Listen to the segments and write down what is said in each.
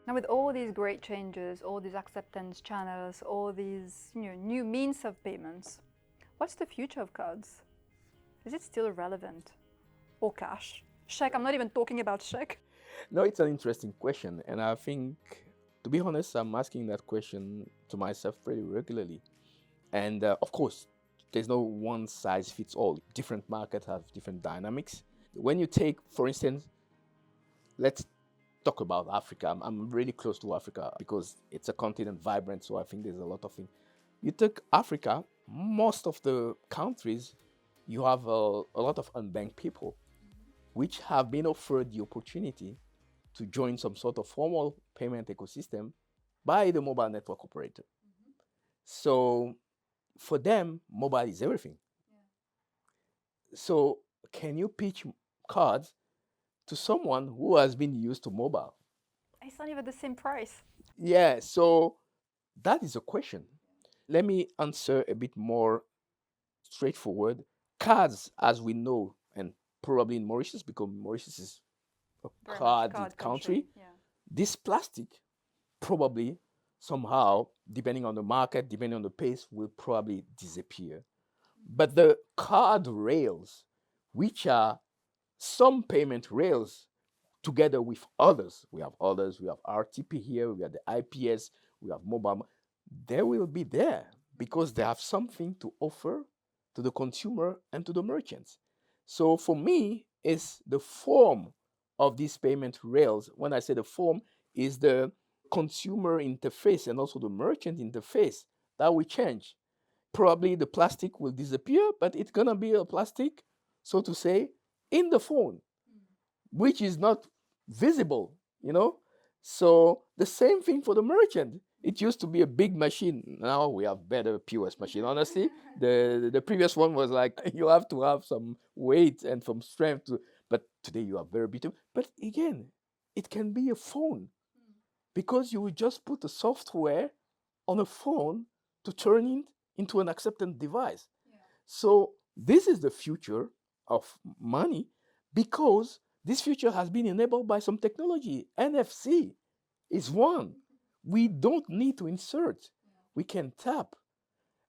Now, with all these great changes, all these acceptance channels, all these new means of payments, what's the future of cards? Is it still relevant? Or cash? Check, I'm not even talking about check. No, it's an interesting question. And I think, to be honest, I'm asking that question to myself pretty regularly. And of course, there's no one size fits all. Different markets have different dynamics. When you take, for instance, let's talk about Africa. I'm really close to Africa because it's a continent vibrant, so I think there's a lot of things. You take Africa, most of the countries, you have a lot of unbanked people, which have been offered the opportunity to join some sort of formal payment ecosystem by the mobile network operator. So for them, mobile is everything. So can you pitch cards to someone who has been used to mobile? It's not even the same price. Yeah, so that is a question. Let me answer a bit more straightforward. Cards, as we know, and probably in Mauritius, because Mauritius is a Very much card card country, Yeah. this plastic probably somehow, depending on the market, depending on the pace, will probably disappear. But the card rails, which are some payment rails together with others, we have others, we have RTP here, we have the IPS, we have mobile, they will be there because they have something to offer to the consumer and to the merchants. So for me, it's the form of these payment rails. When I say the form, is the consumer interface and also the merchant interface that will change. Probably the plastic will disappear, but it's gonna be a plastic, so to say, in the phone, which is not visible, you know? So the same thing for the merchant. It used to be a big machine. Now we have better POS machine. Honestly, the previous one was like you have to have some weight and some strength to, but today you are very beautiful. But again, it can be a phone because you will just put a software on a phone to turn it into an acceptance device. So this is the future of money because this future has been enabled by some technology. NFC is one. We don't need to insert. We can tap.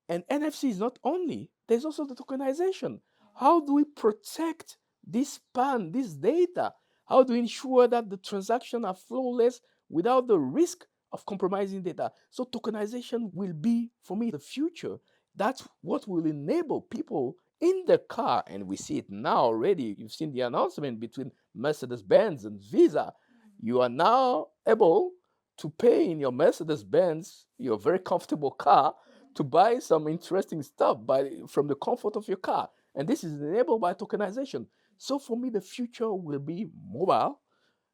And NFC is not only, there's also the tokenization. How do we protect this PAN, this data? How do we ensure that the transactions are flawless without the risk of compromising data? So tokenization will be, for me, the future. That's what will enable people in the car, and we see it now already. You've seen the announcement between Mercedes-Benz and Visa. You are now able to pay in your Mercedes-Benz, your very comfortable car, to buy some interesting stuff from the comfort of your car. And this is enabled by tokenization. So for me, the future will be mobile.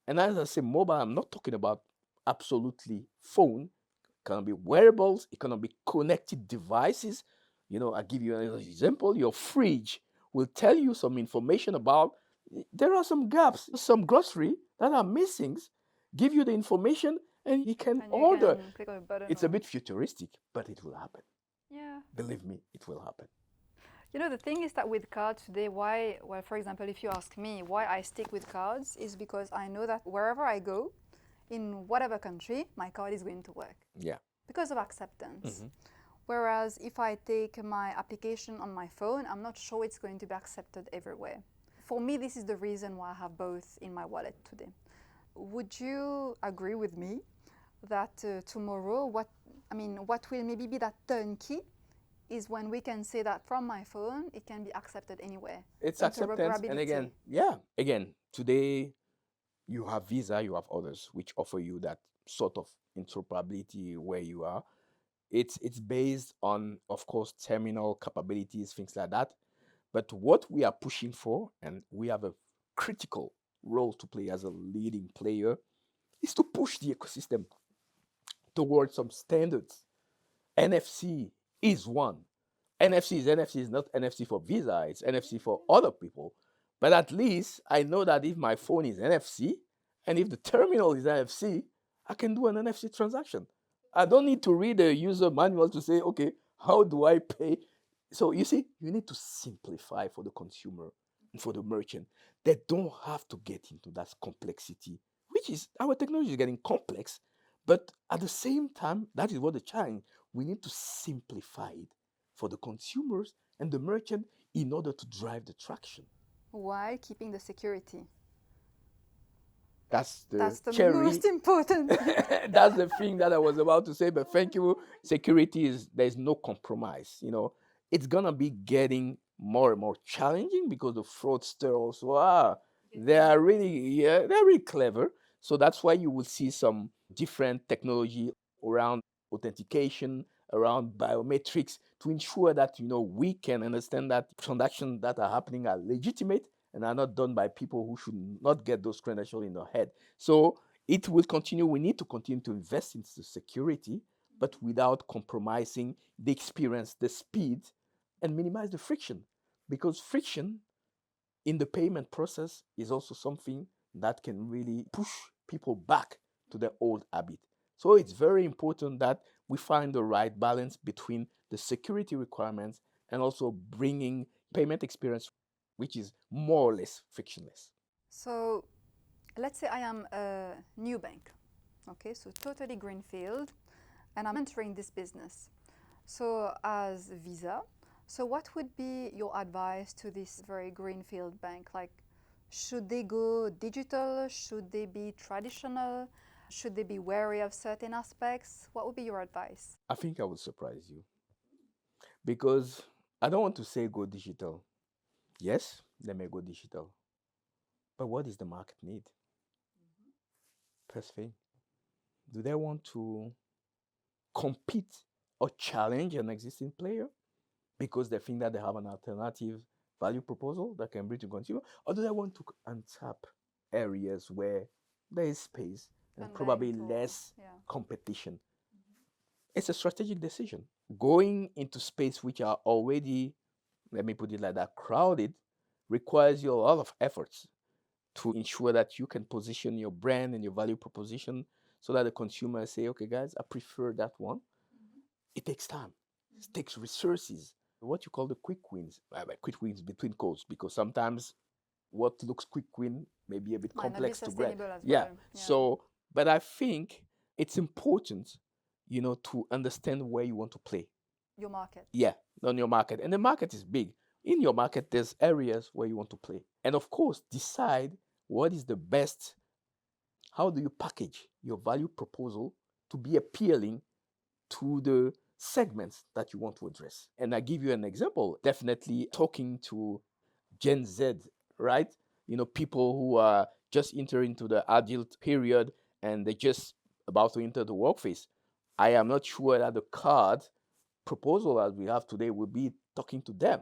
And as I say mobile, I'm not talking about absolutely phone. It can be wearables, it can be connected devices. You know, I give you an example. Your fridge will tell you some information about, there are some gaps, some grocery that are missing, give you the information and you can And you order. can click on a button. It's a bit futuristic, but it will happen. Yeah. Believe me, it will happen. You know, the thing is that with cards today, why, well, for example, if you ask me why I stick with cards, is because I know that wherever I go, in whatever country, my card is going to work. Yeah. Because of acceptance. Whereas if I take my application on my phone, I'm not sure it's going to be accepted everywhere. For me, this is the reason why I have both in my wallet today. Would you agree with me that tomorrow, what will maybe be that turnkey is when we can say that from my phone, it can be accepted anywhere. It's acceptance. And again, today you have Visa, you have others which offer you that sort of interoperability where you are. It's based on, of course, terminal capabilities, things like that. But what we are pushing for, and we have a critical role to play as a leading player, is to push the ecosystem towards some standards. NFC is one. NFC is not NFC for Visa, it's NFC for other people. But at least I know that if my phone is NFC and if the terminal is NFC, I can do an NFC transaction. I don't need to read a user manual to say, okay, how do I pay? So you see, you need to simplify for the consumer and for the merchant. They don't have to get into that complexity, which is, our technology is getting complex, But at the same time, that is what the challenge. We need to simplify it for the consumers and the merchant in order to drive the traction. while keeping the security. That's the That's the cherry. most important thing. That's the thing that I was about to say. But thank you. Security is, there's no compromise. You know, it's gonna be getting more and more challenging because the fraudster also they are really they're really clever. So that's why you will see some different technology around authentication, around biometrics to ensure that we can understand that transactions that are happening are legitimate and are not done by people who should not get those credentials in their head. So it will continue. We need to continue to invest into security, but without compromising the experience, the speed, and minimize the friction. Because friction in the payment process is also something that can really push people back to their old habit. So it's very important that we find the right balance between the security requirements and also bringing payment experience which is more or less frictionless. So let's say I am a new bank, okay, so totally greenfield, and I'm entering this business. So as Visa, so what would be your advice to this very greenfield bank? Like, should they go digital? Should they be traditional? Should they be wary of certain aspects? What would be your advice? I think I will surprise you because I don't want to say go digital. Yes, they may go digital. But what does the market need? First thing, do they want to compete or challenge an existing player because they think that they have an alternative value proposal that can bring to consumer? Or do they want to untap areas where there is space and probably less competition? It's a strategic decision. Going into space which are already, let me put it like that, crowded, requires you a lot of efforts to ensure that you can position your brand and your value proposition so that the consumer say, okay, guys, I prefer that one. It takes time. It takes resources. What you call the quick wins, quick wins between codes, because sometimes what looks quick win may be a bit complex to grab. Yeah. So, but I think it's important, to understand where you want to play. Your market. Yeah, on your market. And the market is big. In your market, there's areas where you want to play. And of course, decide what is the best. How do you package your value proposal to be appealing to the segments that you want to address? And I give you an example. Definitely talking to Gen Z, right? People who are just entering into the adult period and they're just about to enter the workforce. I am not sure that the card proposal as we have today will be talking to them.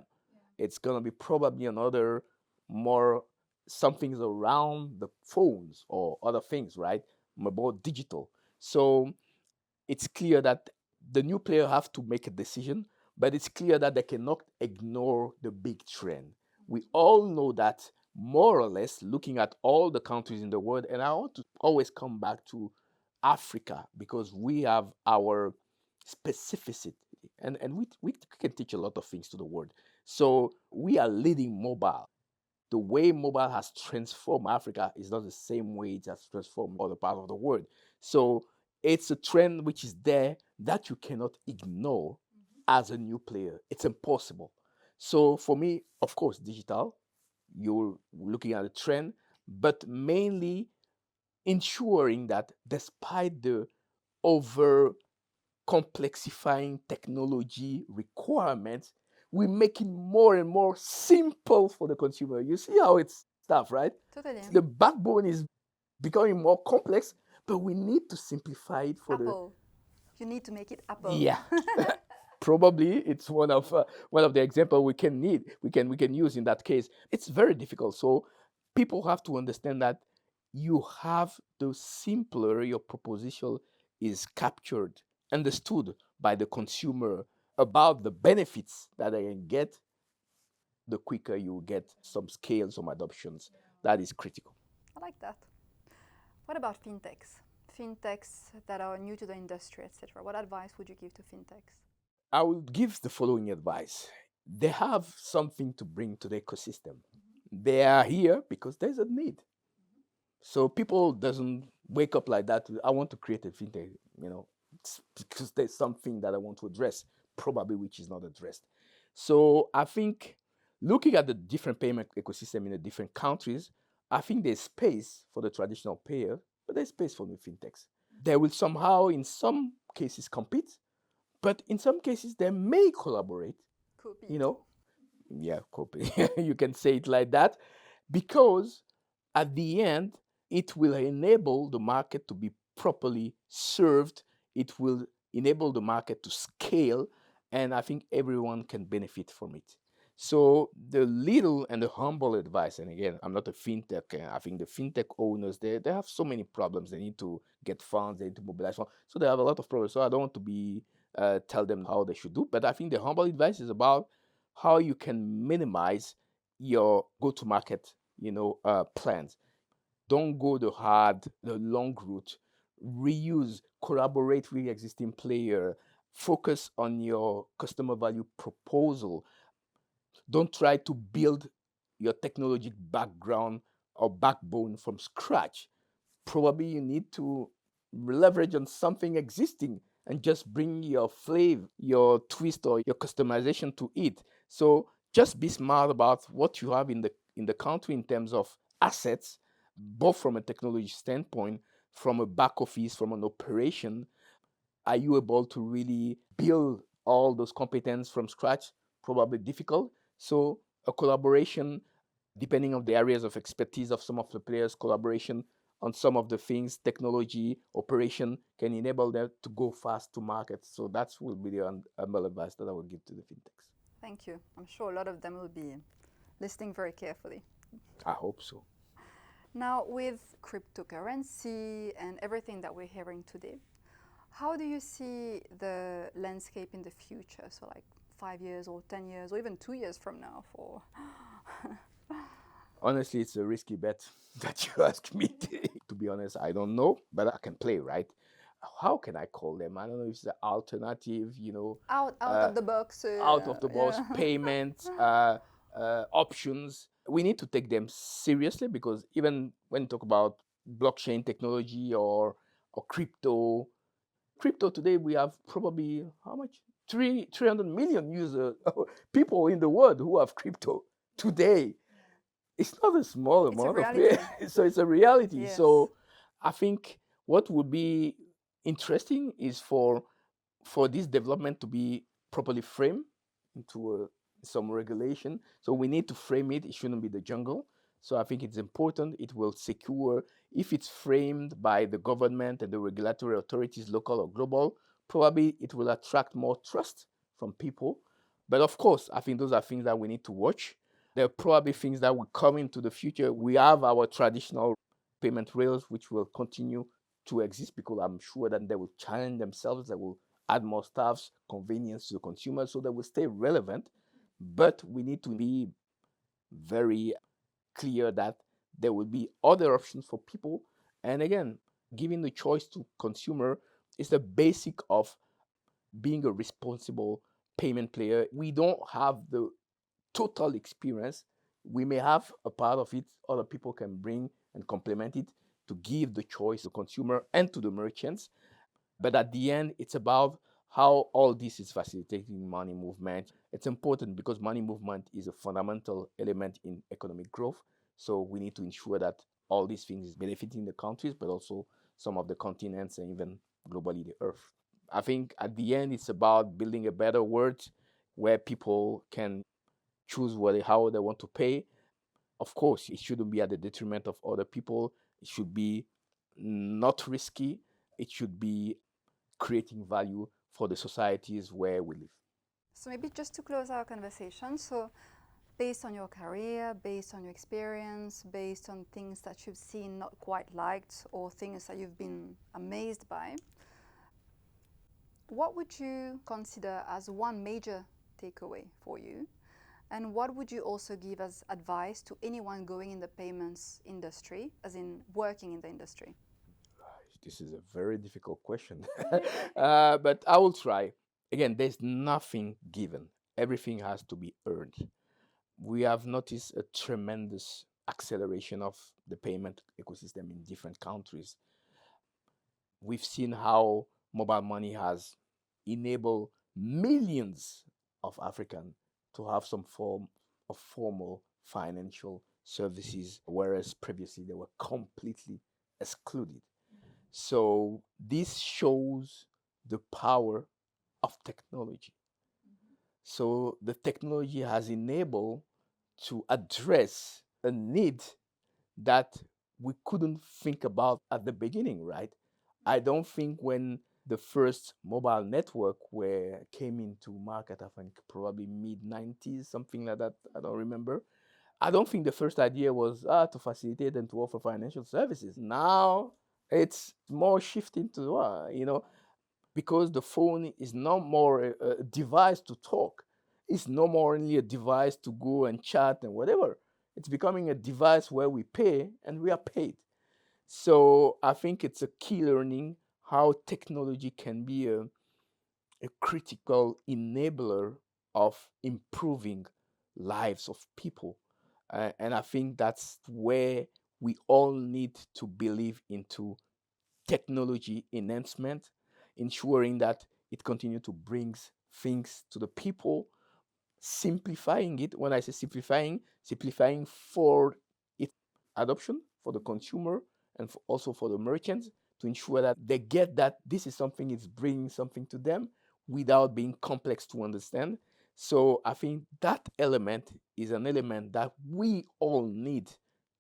It's going to be probably another more something's around the phones or other things, right? More digital. So it's clear that the new player have to make a decision, but it's clear that they cannot ignore the big trend. We all know that more or less looking at all the countries in the world, and I want to always come back to Africa because we have our specificity and we can teach a lot of things to the world. So we are leading mobile. The way mobile has transformed Africa is not the same way it has transformed other parts of the world. So it's a trend which is there that you cannot ignore as a new player. It's impossible. So for me, of course, digital, you're looking at a trend, but mainly ensuring that despite the over complexifying technology requirements, we make it more and more simple for the consumer. You see how it's stuff, right? Totally. The backbone is becoming more complex, but we need to simplify it for Apple. You need to make it Apple. Yeah. Probably it's one of the example we can use in that case. It's very difficult. So people have to understand that you have the simpler your proposition is captured, understood by the consumer about the benefits that they can get, the quicker you get some scale, some adoptions. That is critical. I like that. What about fintechs? Fintechs that are new to the industry, etc. What advice would you give to fintechs? I will give the following advice. They have something to bring to the ecosystem. They are here because there's a need. So people doesn't wake up like that. I want to create a fintech, it's because there's something that I want to address, probably which is not addressed. So I think looking at the different payment ecosystem in the different countries, I think there's space for the traditional payer, but there's space for the fintechs. They will somehow, in some cases, compete, but in some cases, they may collaborate. You know, yeah, copy. You can say it like that, because at the end, it will enable the market to be properly served. It will enable the market to scale, and I think everyone can benefit from it. So the little and the humble advice, and again, I'm not a fintech. I think the fintech owners, they have so many problems. They need to get funds, they need to mobilize funds. So they have a lot of problems. So I don't want to be tell them how they should do. But I think the humble advice is about how you can minimize your go-to-market, plans. Don't go the long route. Reuse, collaborate with existing player. Focus on your customer value proposal. Don't try to build your technology background or backbone from scratch. Probably you need to leverage on something existing and just bring your flavor, your twist, or your customization to it. So just be smart about what you have in the country in terms of assets, both from a technology standpoint, from a back office, from an operation. Are you able to really build all those competence from scratch? Probably difficult. So a collaboration, depending on the areas of expertise of some of the players, collaboration on some of the things, technology, operation, can enable them to go fast to market. So that will be the humble advice that I would give to the fintechs. Thank you. I'm sure a lot of them will be listening very carefully. I hope so. Now, with cryptocurrency and everything that we're hearing today, how do you see the landscape in the future? So, like 5 years or 10 years or even 2 years from now for. Honestly, it's a risky bet that you ask me. To be honest, I don't know, but I can play, right? How can I call them? I don't know if it's an alternative, out of the box. out of the box Yeah. payment options. We need to take them seriously, because even when you talk about blockchain technology or crypto today, we have probably how much? 300 million users, people in the world who have crypto today. It's not a small It's a amount of reality. it. So it's a reality. Yes. So I think what would be interesting is for this development to be properly framed into some regulation. So we need to frame it. It shouldn't be the jungle. So I think it's important. It will secure, if it's framed by the government and the regulatory authorities, local or global, probably it will attract more trust from people. But of course, I think those are things that we need to watch. There are probably things that will come into the future. We have our traditional payment rails, which will continue to exist, because I'm sure that they will challenge themselves. They will add more staffs, convenience to the consumer, so they will stay relevant. But we need to be very clear that there will be other options for people. And again, giving the choice to consumer is the basic of being a responsible payment player. We don't have the total experience. We may have a part of it, other people can bring and complement it to give the choice to consumer and to the merchants. But at the end, it's about how all this is facilitating money movement. It's important because money movement is a fundamental element in economic growth. So we need to ensure that all these things is benefiting the countries, but also some of the continents and even globally the earth. I think at the end, it's about building a better world where people can choose how they want to pay. Of course, it shouldn't be at the detriment of other people. It should be not risky. It should be creating value for the societies where we live. So maybe just to close our conversation, so based on your career, based on your experience, based on things that you've seen not quite liked or things that you've been amazed by, what would you consider as one major takeaway for you? And what would you also give as advice to anyone going in the payments industry, as in working in the industry? This is a very difficult question, but I will try. Again, there's nothing given, everything has to be earned. We have noticed a tremendous acceleration of the payment ecosystem in different countries. We've seen how mobile money has enabled millions of Africans to have some form of formal financial services, whereas previously they were completely excluded. So this shows the power of technology. So the technology has enabled to address a need that we couldn't think about at the beginning, right? I don't think when the first mobile network came into market, I think probably mid 90s, something like that. I don't remember. I don't think the first idea was to facilitate and to offer financial services. Now it's more shifting to because the phone is no more a device to talk. It's no more only a device to go and chat and whatever. It's becoming a device where we pay and we are paid. So I think it's a key learning how technology can be a critical enabler of improving lives of people. And I think that's where we all need to believe into technology enhancement, ensuring that it continues to bring things to the people, simplifying it. When I say simplifying for its adoption for the consumer and also for the merchants to ensure that they get that this is something, it's bringing something to them without being complex to understand. So I think that element is an element that we all need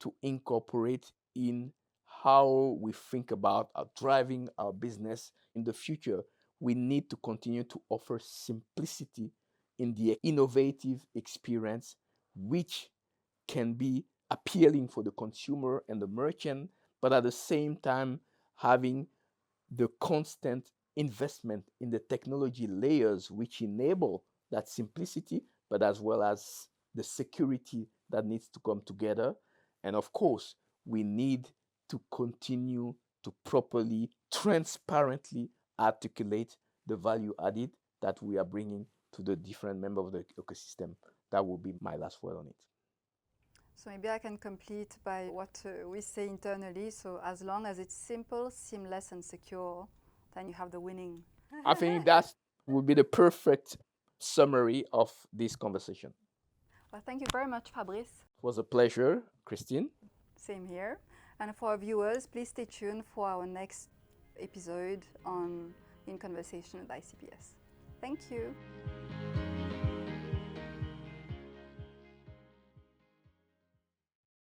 to incorporate in how we think about driving our business in the future. We need to continue to offer simplicity in the innovative experience, which can be appealing for the consumer and the merchant, but at the same time having the constant investment in the technology layers which enable that simplicity, but as well as the security that needs to come together. And of course, we need to continue to properly, transparently articulate the value added that we are bringing to the different members of the ecosystem. That will be my last word on it. So maybe I can complete by what we say internally. So as long as it's simple, seamless, and secure, then you have the winning. I think that would be the perfect summary of this conversation. Well, thank you very much, Fabrice. It was a pleasure, Christine. Same here. And for our viewers, please stay tuned for our next episode on In Conversation with ICPS. Thank you.